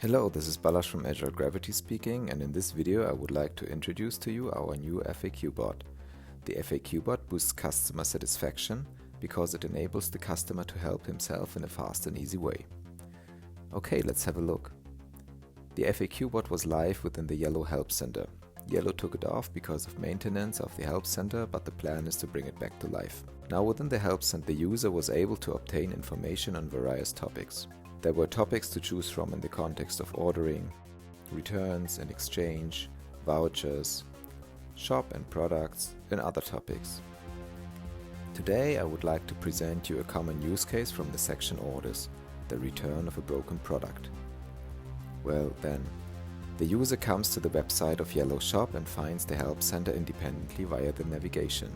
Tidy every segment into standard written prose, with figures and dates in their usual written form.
Hello, this is Balazs from agileGravity speaking, and in this video I would like to introduce to you our new FAQ bot. The FAQ bot boosts customer satisfaction because it enables the customer to help himself in a fast and easy way. Okay, let's have a look. The FAQ bot was live within the Yello Help Center. Yello took it off because of maintenance of the Help Center, but the plan is to bring it back to life. Now within the Help Center, the user was able to obtain information on various topics. There were topics to choose from in the context of ordering, returns and exchange, vouchers, shop and products, and other topics. Today I would like to present you a common use case from the section Orders, the return of a broken product. Well then, the user comes to the website of Yello Shop and finds the Help Center independently via the navigation.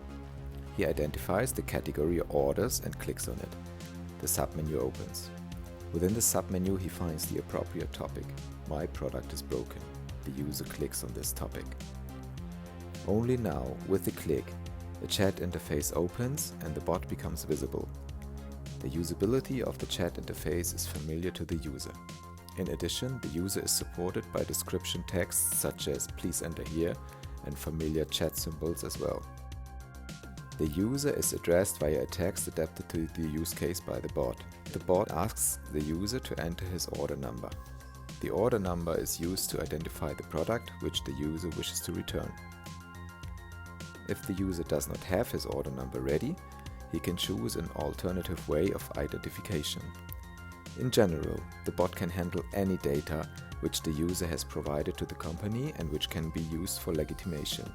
He identifies the category Orders and clicks on it. The submenu opens. Within the submenu he finds the appropriate topic. My product is broken. The user clicks on this topic. Only now, with the click, the chat interface opens and the bot becomes visible. The usability of the chat interface is familiar to the user. In addition, the user is supported by description texts such as "please enter here" and familiar chat symbols as well. The user is addressed via a text adapted to the use case by the bot. The bot asks the user to enter his order number. The order number is used to identify the product which the user wishes to return. If the user does not have his order number ready, he can choose an alternative way of identification. In general, the bot can handle any data which the user has provided to the company and which can be used for legitimation.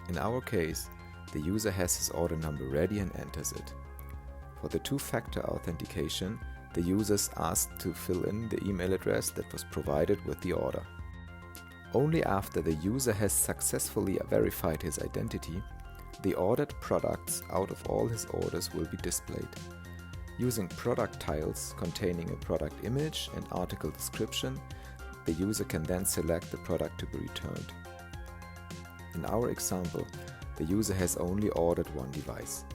In our case, the user has his order number ready and enters it. For the two-factor authentication, the user is asked to fill in the email address that was provided with the order. Only after the user has successfully verified his identity, the ordered products out of all his orders will be displayed. Using product tiles containing a product image and article description, the user can then select the product to be returned. In our example, the user has only ordered one device.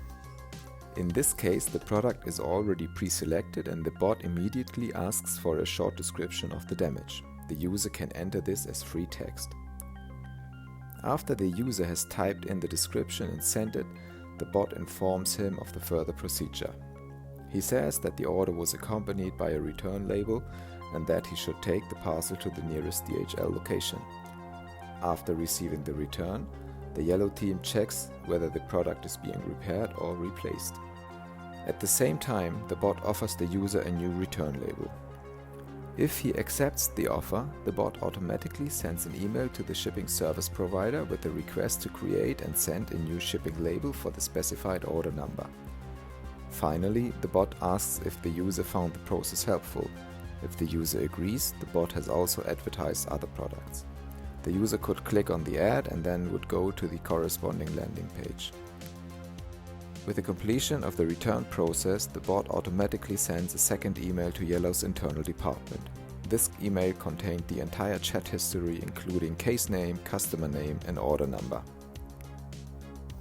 In this case, the product is already pre-selected and the bot immediately asks for a short description of the damage. The user can enter this as free text. After the user has typed in the description and sent it, the bot informs him of the further procedure. He says that the order was accompanied by a return label and that he should take the parcel to the nearest DHL location. After receiving the return, the Yello team checks whether the product is being repaired or replaced. At the same time, the bot offers the user a new return label. If he accepts the offer, the bot automatically sends an email to the shipping service provider with a request to create and send a new shipping label for the specified order number. Finally, the bot asks if the user found the process helpful. If the user agrees, the bot has also advertised other products. The user could click on the ad and then would go to the corresponding landing page. With the completion of the return process, the bot automatically sends a second email to Yello's internal department. This email contained the entire chat history, including case name, customer name, and order number.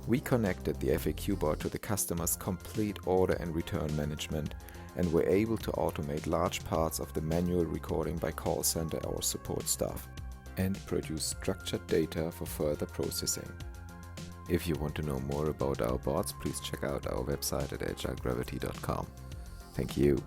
We connected the FAQ bot to the customer's complete order and return management and were able to automate large parts of the manual recording by call center or support staff and produce structured data for further processing. If you want to know more about our bots, please check out our website at agileGravity.com. Thank you.